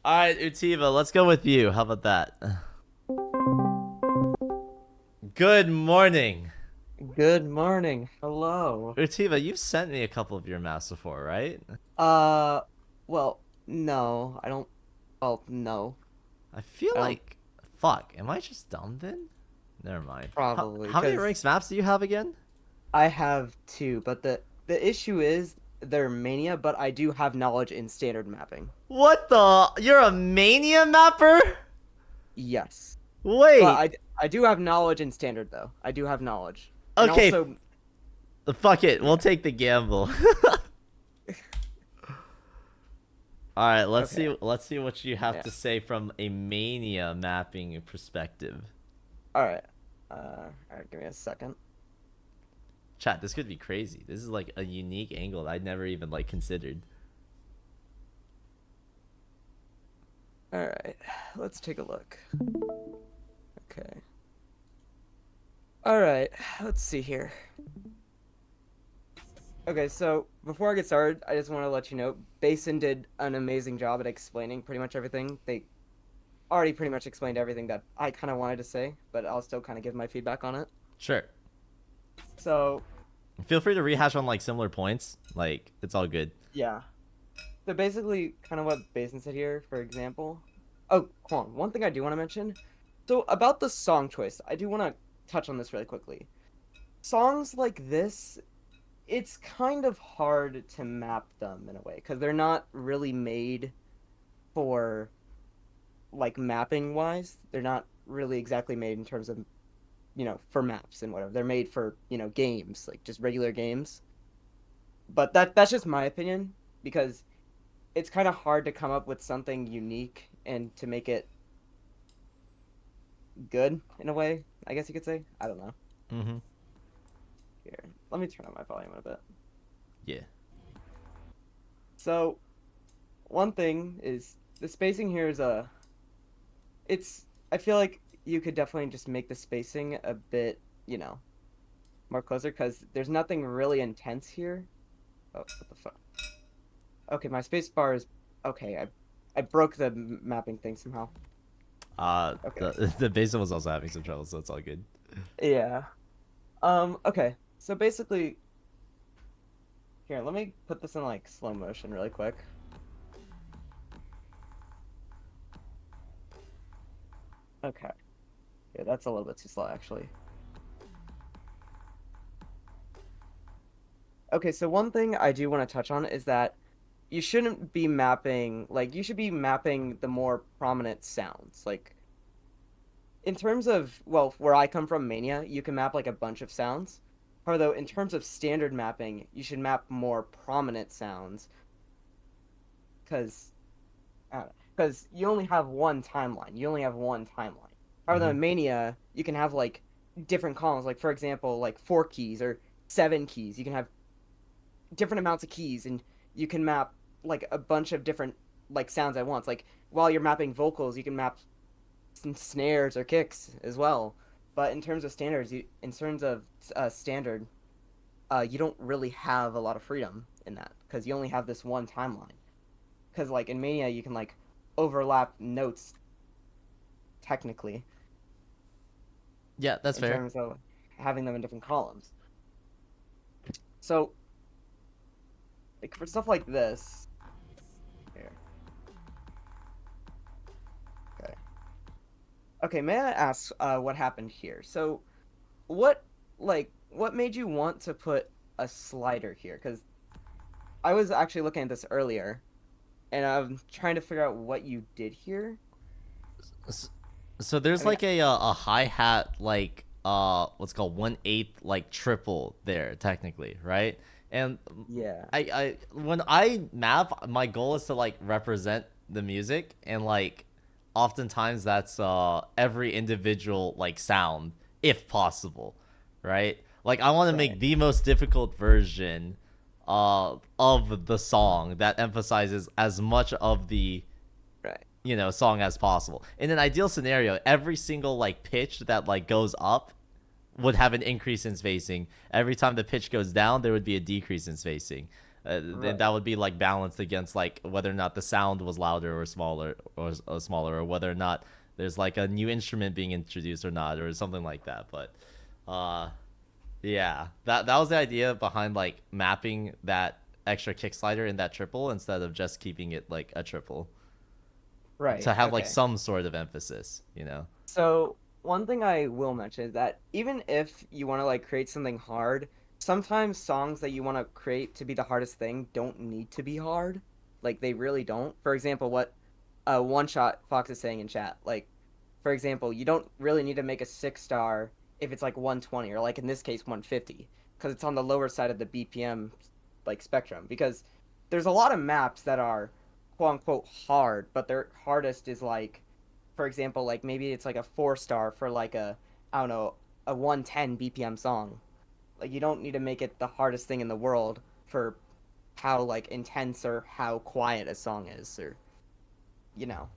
All right, Utiba, let's go with you. How about that? Good morning. Good morning. Hello. Utiba, you've sent me a couple of your maps before, right? Uh, well, no, I don't. Well, no, I feel I don't like... Fuck, am I just dumb then? Never mind. How, probably how many because ranks maps do you have again? I have two, but the issue is they're mania, but I do have knowledge in standard mapping. What the? You're a mania mapper? Yes, but Wait. I do have knowledge in standard though. I do have knowledge, and Okay, also fuck it. We'll yeah. take the gamble. All right, let's Okay, see. Let's see what you have yeah. to say from a mania mapping perspective. All right. All right. Give me a second. Chat, this could be crazy. This is like a unique angle that I'd never even like considered. All right. Let's take a look. Okay. All right. Let's see here. Okay, so before I get started, I just want to let you know, Basin did an amazing job at explaining pretty much everything. They already pretty much explained everything that I kind of wanted to say, but I'll still kind of give my feedback on it. Sure. So, Feel free to rehash on like similar points. Like it's all good. yeah. So basically, kind of what Basin said here, for example. Oh, hold on. One thing I do want to mention. So, about the song choice, I do want to touch on this really quickly. Songs like this, it's kind of hard to map them in a way, because they're not really made for like mapping wise, they're not really exactly made in terms of, for maps and whatever. They're made for, games, like just regular games. But that's just my opinion because it's kind of hard to come up with something unique and to make it good in a way, I guess you could say. I don't know. Mm-hmm. Here, let me turn up my volume a bit. Yeah. So, one thing is the spacing here is it's I feel like you could definitely just make the spacing a bit, more closer because there's nothing really intense here. Oh, what the fuck? Okay, my space bar is okay. I broke the mapping thing somehow. Okay. The basin was also having some trouble, so it's all good. Yeah. Okay. So basically, here, let me put this in like slow motion really quick. Okay. Yeah, that's a little bit too slow actually. Okay, so one thing I do want to touch on is that you shouldn't be mapping, like, you should be mapping the more prominent sounds. Like, in terms of, well, where I come from, Mania, you can map, like, a bunch of sounds. However, though, in terms of standard mapping, you should map more prominent sounds. Because, because you only have one timeline. You only have one timeline. However, though, Mm-hmm. in Mania, you can have, like, different columns. Like, for example, like, 4 keys or 7 keys. You can have different amounts of keys and you can map like a bunch of different like sounds at once. Like while you're mapping vocals, you can map some snares or kicks as well. But in terms of standards, in terms of standard, you don't really have a lot of freedom in that because you only have this one timeline. Because like in Mania, you can like overlap notes technically Yeah, that's in fair. terms of having them in different columns. So like for stuff like this, here, okay. Okay, may I ask what happened here? So, what what made you want to put a slider here? Because I was actually looking at this earlier, and I'm trying to figure out what you did here. S- So there's I mean, like a hi hat like what's called 1/8 like triple there technically, right? And yeah, I when I map, my goal is to like represent the music, and like oftentimes that's every individual like sound if possible, right? Like I want to right, make the most difficult version of the song that emphasizes as much of the right, song as possible. In an ideal scenario, every single like pitch that like goes up would have an increase in spacing. Every time the pitch goes down, there would be a decrease in spacing. Then Right. that would be like balanced against like whether or not the sound was louder or smaller, or whether or not there's like a new instrument being introduced or not, or something like that. But uh yeah, that was the idea behind like mapping that extra kick slider in that triple instead of just keeping it like a triple, Right. to have like Okay. some sort of emphasis, you know. So one thing I will mention is that even if you want to like create something hard, sometimes songs that you want to create to be the hardest thing don't need to be hard. Like they really don't. For example, what one shot Fox is saying in chat. Like, for example, you don't really need to make a 6 star if it's like 120 or like in this case 150 because it's on the lower side of the BPM like spectrum. Because there's a lot of maps that are quote unquote hard, but their hardest is like, for example, like maybe it's like a 4 star for like a I don't know a 110 BPM song. Like you don't need to make it the hardest thing in the world for how like intense or how quiet a song is or you know.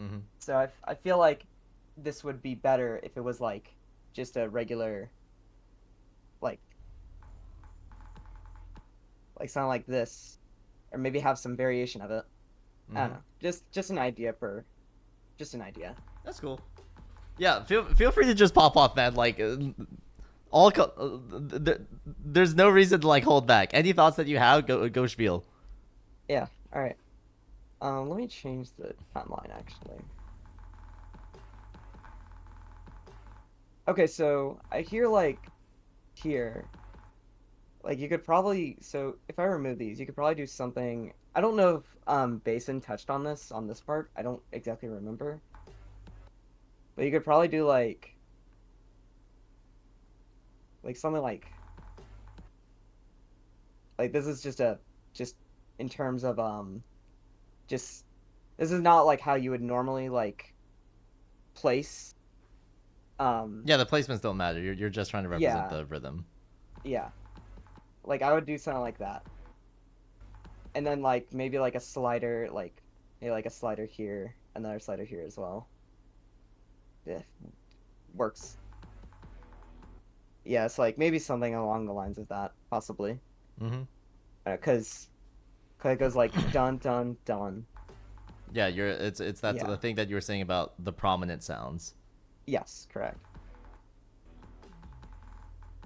Mm-hmm. So I feel like this would be better if it was like just a regular like something like this, or maybe have some variation of it. I don't Mm-hmm. know. Just an idea for just an idea. That's cool. Yeah, feel free to just pop off, man. Like there's no reason to like hold back. Any thoughts that you have, go spiel. Yeah. All right. Let me change the timeline actually. Okay, so I hear like here, like you could probably so if I remove these, you could probably do something. I don't know if Basin touched on this part. I don't exactly remember. But you could probably do like something like this is just in terms of just this is not like how you would normally like place Yeah, the placements don't matter. You're just trying to represent yeah, the rhythm. yeah. Like I would do something like that. And then like maybe like a slider like maybe like a slider here, another slider here as well. Yeah, works. Yeah, it's like maybe something along the lines of that, possibly. Mm-hmm. Cause it goes like dun dun dun. Yeah, you're it's that's Yeah. the thing that you were saying about the prominent sounds. Yes, correct.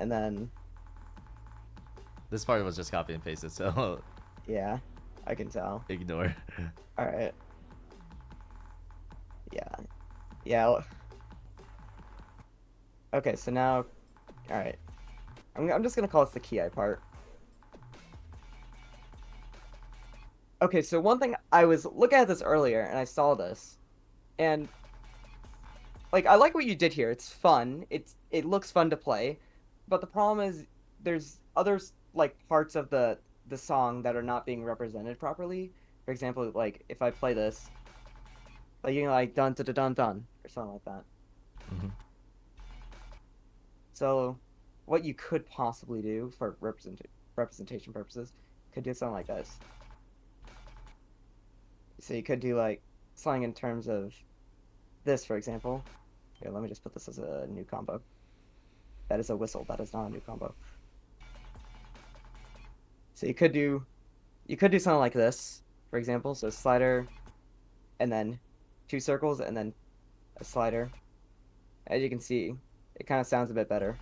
And then This part was just copy and pasted, so yeah, I can tell. ignore. All right. Yeah. Yeah. Okay, so now, all right. I'm just gonna call this the key eye part. Okay, so one thing I was looking at this earlier and I saw this, and like I like what you did here. It's fun. It looks fun to play, but the problem is there's other like parts of the song that are not being represented properly. For example, like if I play this, like you know, like dun dun dun dun dun or something like that. Mm-hmm. So, what you could possibly do for representation purposes, could do something like this. So you could do like something in terms of this, for example. Here, let me just put this as a new combo. That is a whistle. That is not a new combo. So you could do something like this, for example. So slider, and then 2 circles, and then a slider. As you can see, it kind of sounds a bit better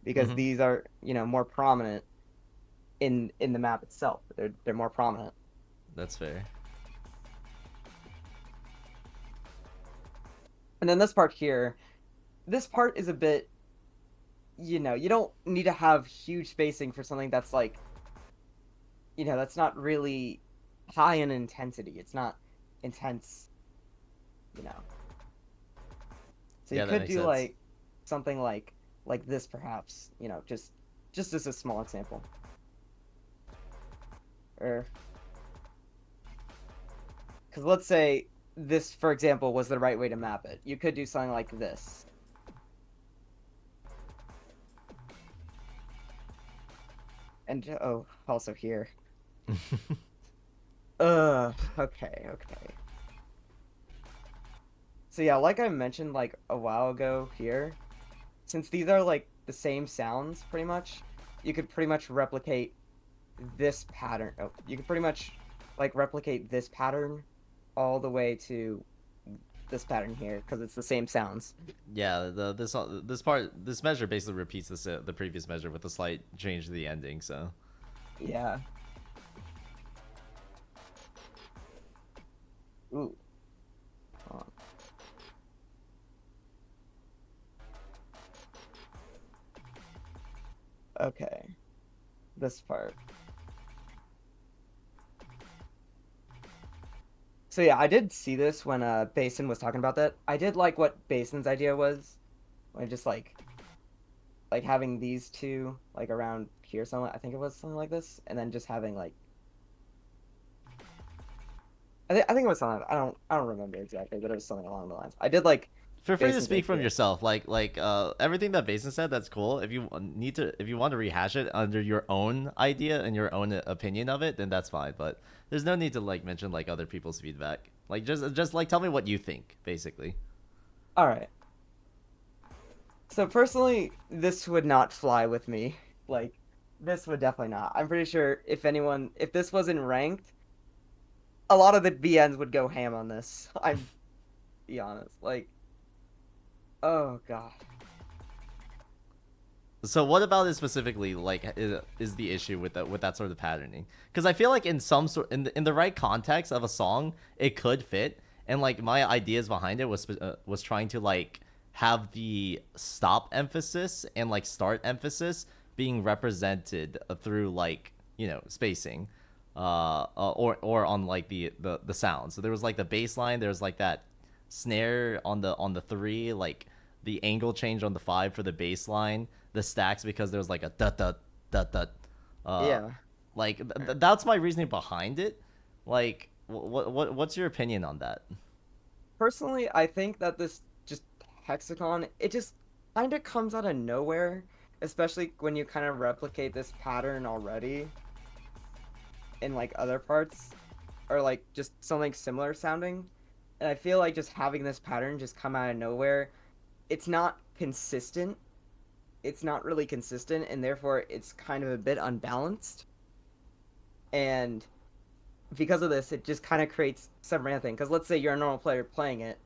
because Mm-hmm. these are more prominent in the map itself. They're more prominent. That's fair. And then this part here, this part is a bit, you don't need to have huge spacing for something that's like, that's not really high in intensity. It's not intense, you know. So you Yeah, that could makes do sense. like something like this perhaps, just as a small example. Or because let's say this, for example, was the right way to map it. You could do something like this. And oh, also here. Okay. So yeah, like I mentioned like a while ago here, since these are like the same sounds pretty much, you could pretty much replicate this pattern. Oh, you could pretty much like replicate this pattern all the way to this pattern here because it's the same sounds. Yeah, this measure basically repeats the previous measure with a slight change to the ending. So Yeah. Ooh. Hold on. Okay. This part. So yeah, I did see this when Basin was talking about that. I did like what Basin's idea was. Like just like having these two like around here somewhere. I think it was something like this, and then just having like I think it was something. I don't remember exactly, but it was something along the lines. I did like feel free to Basin's speak from idea. yourself. Everything that Basin said, that's cool. If you want to rehash it under your own idea and your own opinion of it, then that's fine. But there's no need to like mention like other people's feedback. Like just like tell me what you think, basically. All right. So personally, this would not fly with me. Like this would definitely not. I'm pretty sure if this wasn't ranked, a lot of the BNs would go ham on this. I'm be honest. Like, oh god. So what about it specifically? Like, is the issue with that sort of patterning? Because I feel like in some sort in the right context of a song, it could fit. And like my ideas behind it was trying to like have the stop emphasis and like start emphasis being represented through like spacing, or on like the sound. So there was like the bass line. There was like that snare on the three, like the angle change on the five for the bass line, the stacks because there was like a dut dut dut dut. Uh, Yeah. like that's my reasoning behind it. Like, what's your opinion on that? Personally, I think that this just hexagon, it just kind of comes out of nowhere, especially when you kind of replicate this pattern already in like other parts or like just something similar sounding. And I feel like just having this pattern just come out of nowhere, it's not consistent. It's not really consistent, and therefore it's kind of a bit unbalanced. And because of this, it just kind of creates some random thing. Because let's say you're a normal player playing it,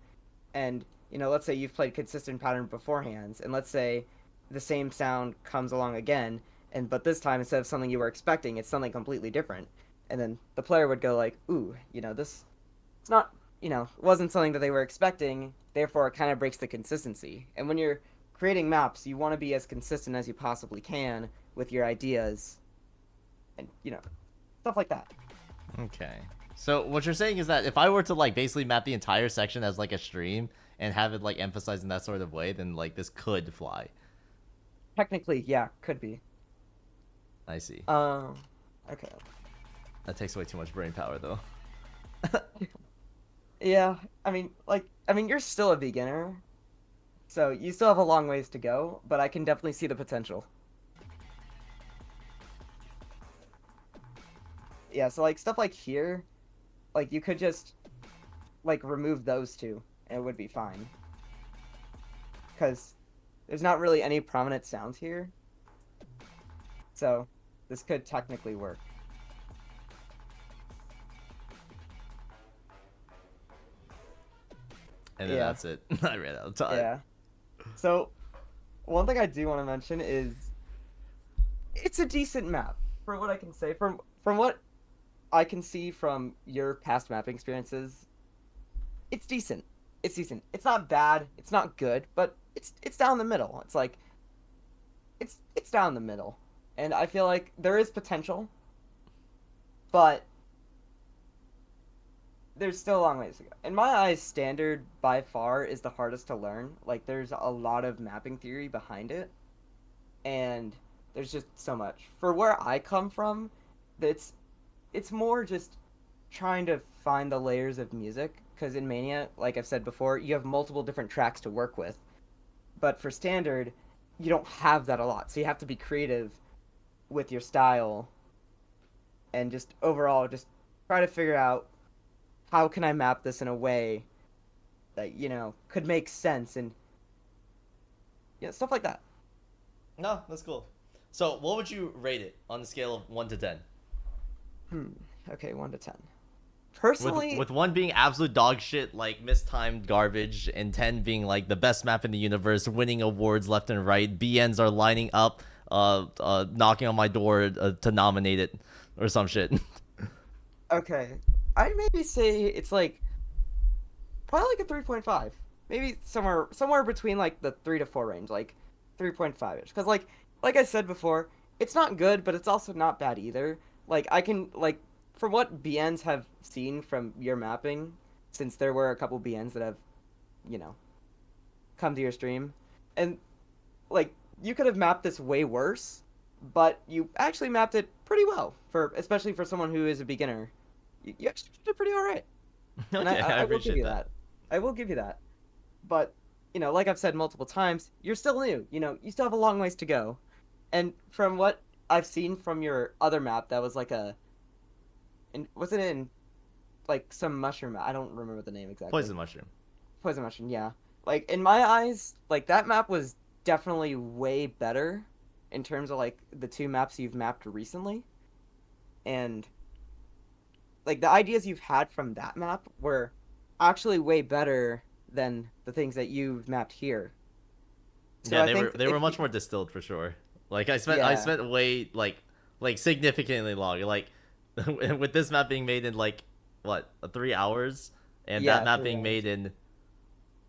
and let's say you've played consistent pattern beforehand, and let's say the same sound comes along again, but this time instead of something you were expecting, it's something completely different, and then the player would go like, "Ooh, this it's not, wasn't something that they were expecting." Therefore, it kind of breaks the consistency. And when you're creating maps, you want to be as consistent as you possibly can with your ideas, and stuff like that. Okay. So what you're saying is that if I were to like basically map the entire section as like a stream and have it like emphasized in that sort of way, then like this could fly. Technically, yeah, could be. I see. Um, okay. That takes way too much brain power though. Yeah, you're still a beginner, so you still have a long ways to go, but I can definitely see the potential. Yeah, so like stuff like here, like you could just like remove those two and it would be fine. Because there's not really any prominent sounds here. So this could technically work. And then Yeah, that's it. I ran out of time. yeah. So one thing I do want to mention is it's a decent map for what I can say from what I can see from your past mapping experiences. It's decent. It's decent. It's not bad. It's not good, but it's down the middle. It's like it's down the middle, and I feel like there is potential, but there's still a long ways to go. In my eyes, standard by far is the hardest to learn. Like there's a lot of mapping theory behind it, and there's just so much. For where I come from, it's more just trying to find the layers of music because in Mania, like I've said before, you have multiple different tracks to work with. But for standard, you don't have that a lot. So you have to be creative with your style and just overall just try to figure out how can I map this in a way that, could make sense and stuff like that. No, that's cool. So what would you rate it on the scale of 1 to 10? Hmm. Okay, 1 to 10. With Personally, with one being absolute dog shit, like mistimed garbage, and 10 being like the best map in the universe, winning awards left and right. BNs are lining up, knocking on my door to nominate it or some shit. okay, I'd maybe say it's like probably like a 3.5. Maybe somewhere between like the 3 to 4 range, like 3.5ish. Because like I said before, it's not good, but it's also not bad either. Like I can like from what BNs have seen from your mapping, since there were a couple BNs that have, you know, come to your stream, and like you could have mapped this way worse, but you actually mapped it pretty well for especially for someone who is a beginner. You actually did pretty all right, and Okay, I I will give appreciate you that. that. I will give you that. But like I've said multiple times, you're still new. You still have a long ways to go. And from what I've seen from your other map, that was like was it in like some mushroom? I don't remember the name exactly. Poison mushroom. Poison mushroom, yeah. Like in my eyes, like that map was definitely way better in terms of like the two maps you've mapped recently, and like the ideas you've had from that map were actually way better than the things that you've mapped here. So Yeah, I they were think they were if much you, more distilled for sure. Like I yeah, spent way like significantly longer. Like with this map being made in like what 3 hours, and that yeah, map three being hours. made in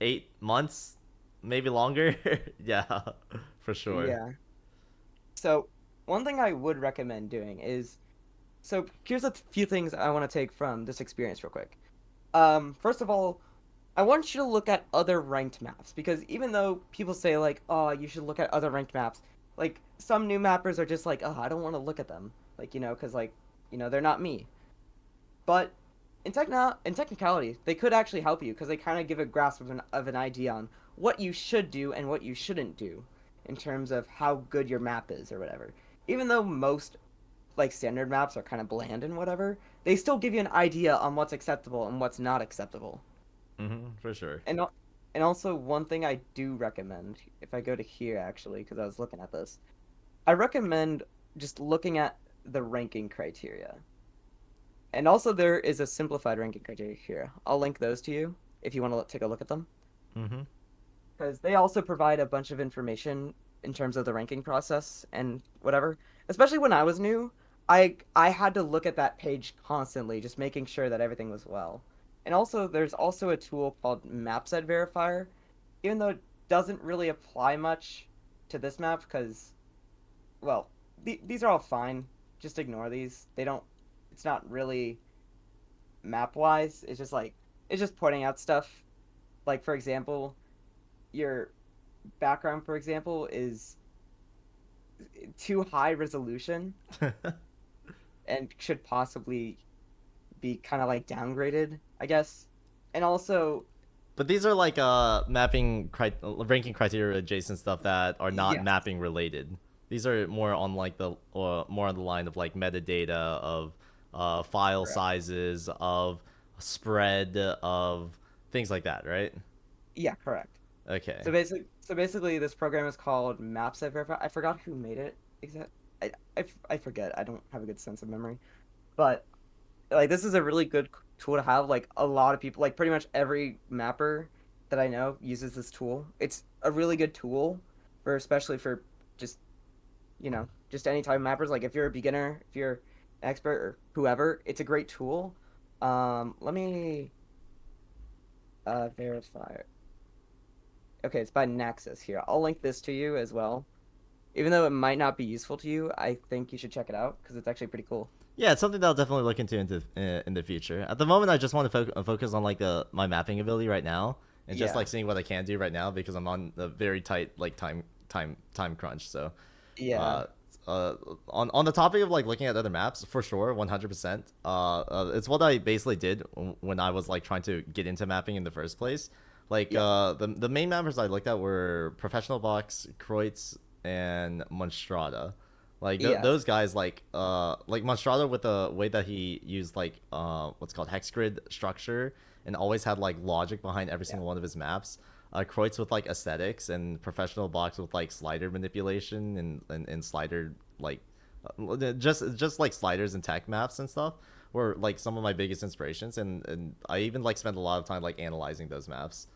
8 months, maybe longer. Yeah, for sure. Yeah. So one thing I would recommend doing is so here's a few things I want to take from this experience real quick. First of all, I want you to look at other ranked maps because even though people say like, "Oh, you should look at other ranked maps," like some new mappers are just like, "Oh, I don't want to look at them," like because like they're not me. But in technicality, they could actually help you because they kind of give a grasp of an idea on what you should do and what you shouldn't do in terms of how good your map is or whatever. Even though most like standard maps are kind of bland and whatever, they still give you an idea on what's acceptable and what's not acceptable. For sure. And and also one thing I do recommend, if I go to here actually, because I was looking at this, I recommend just looking at the ranking criteria. And also there is a simplified ranking criteria here. I'll link those to you if you want to take a look at them, Mm-hmm. because they also provide a bunch of information in terms of the ranking process and whatever. Especially when I was new, I had to look at that page constantly, just making sure that everything was well. And also, there's also a tool called Mapset Verifier, even though it doesn't really apply much to this map because, well, these are all fine. Just ignore these. They don't. It's not really map wise. It's just pointing out stuff. Like for example, your background, for example, is too high resolution and should possibly be kind of like downgraded, I guess. And also, But these are like ranking criteria adjacent stuff that are not yeah, mapping related. These are more on like the more on the line of like metadata of file correct. sizes of spread of things like that, right? Yeah, correct. Okay. So basically, this program is called Maps I Verify. I forgot who made it. Exact. I forget. I don't have a good sense of memory. But like, this is a really good tool to have. Like, a lot of people, like pretty much every mapper that I know uses this tool. It's a really good tool for especially for just just any type of mappers. Like, if you're a beginner, if you're an expert or whoever, it's a great tool. Let me verify. Okay, it's by Nexus here. I'll link this to you as well. Even though it might not be useful to you, I think you should check it out because it's actually pretty cool. Yeah, it's something that I'll definitely look into in the future. At the moment, I just want to focus on like my mapping ability right now, and just Yeah. like seeing what I can do right now because I'm on a very tight like time crunch. So, Yeah. uh, on the topic of like looking at other maps, for sure, 100%. It's what I basically did when I was like trying to get into mapping in the first place. Like Yep. the main mappers I looked at were Professional Box, Kreutz, and Monstrada. Like Yeah. those guys, like Monstrada with the way that he used like what's called hex grid structure and always had like logic behind every Yeah. single one of his maps. Kreutz with like aesthetics, and professional box with like slider manipulation and slider like just like sliders and tech maps and stuff were like some of my biggest inspirations, and I even like spent a lot of time like analyzing those maps,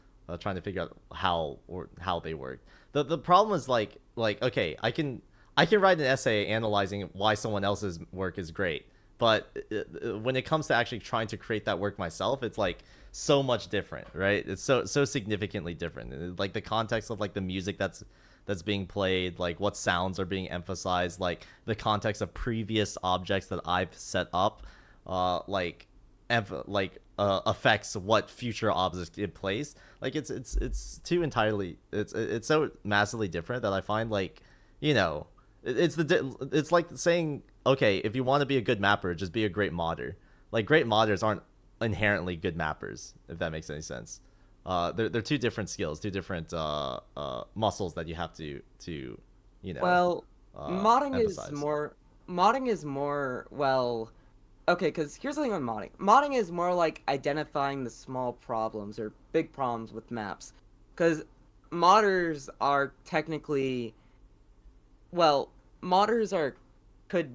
trying to figure out how they work. The problem is like okay, I can write an essay analyzing why someone else's work is great, but when it comes to actually trying to create that work myself, it's like so much different, right? It's so significantly different. Like the context of like the music that's being played, like what sounds are being emphasized, like the context of previous objects that I've set up, like affects what future objects get placed. Like it's too entirely it's so massively different that I find like, you know, it's like saying, okay, if you want to be a good mapper, just be a great modder. Like great modders aren't inherently good mappers, if that makes any sense. They're two different skills, two different muscles that you have to you know Well, modding is emphasize. more modding is more well, okay, because here's the thing with modding. Modding is more like identifying the small problems or big problems with maps. Because modders are technically, well, modders are could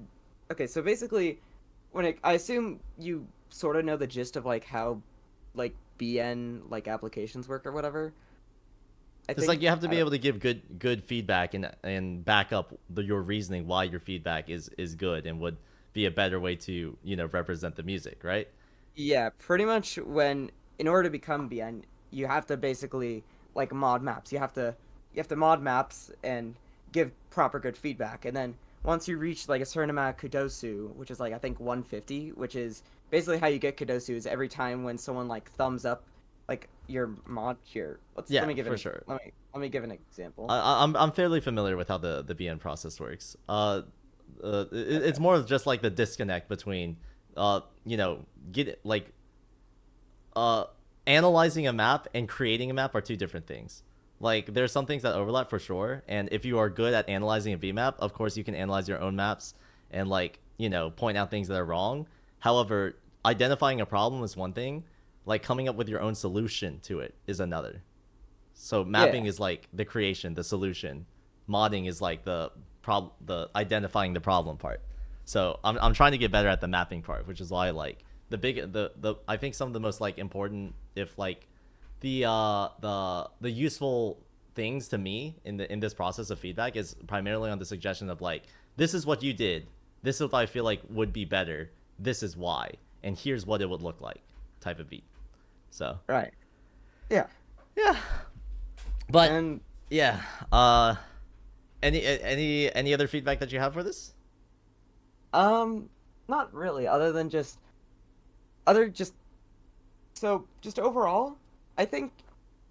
okay, so basically I assume you sort of know the gist of like how like BN like applications work or whatever. I It's like think you have to I be don't able to give good feedback and back up your reasoning why your feedback is good and would be a better way to, you know, represent the music, right? Yeah, pretty much when in order to become BN, you have to basically like mod maps. You have to mod maps and give proper good feedback. And then once you reach like a certain amount of kudosu, which is like I think 150, which is basically how you get kudosu is every time when someone like thumbs up like your mod here. Let Yeah, me give for sure. let me give an example. I'm fairly familiar with how the BN process works. It's more of just like the disconnect between, you know, get like uh analyzing a map and creating a map are two different things. Like there's some things that overlap for sure, and if you are good at analyzing a V map, of course you can analyze your own maps and like, you know, point out things that are wrong. However, identifying a problem is one thing, like coming up with your own solution to it is another. So mapping Yeah. is like the creation, the solution. Modding is like the identifying the problem part. So I'm trying to get better at the mapping part, which is why I like the I think some of the most like important, if like the useful things to me in this process of feedback is primarily on the suggestion of like, this is what you did, this is what I feel like would be better, this is why, and here's what it would look like, type of beat. So Right. Yeah. yeah, but And yeah, any other feedback that you have for this? not really other than just other just so just overall, I think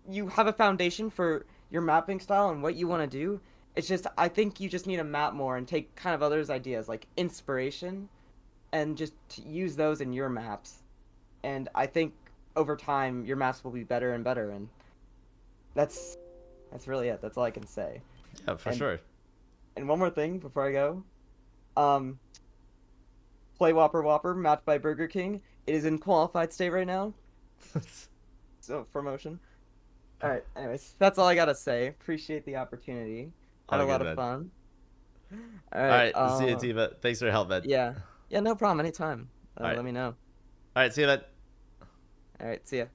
you have a foundation for your mapping style and what you want to do. It's just I think you just need to map more and take kind of others' ideas like inspiration and just to use those in your maps. And I think over time your maps will be better and better. And that's that's really it. That's all I can say. Yeah, for And sure. one more thing before I go. Um, Play Whopper Whopper matched by Burger King. It is in qualified state right now. So for motion. All right. Anyways, that's all I gotta say. Appreciate the opportunity. Had All a lot good, of man. fun. All All right. right, see you, Tiva. Thanks for your help, man. Yeah. Yeah. No problem. Anytime. All right, Let me know. all right, see you, man. All right. See ya.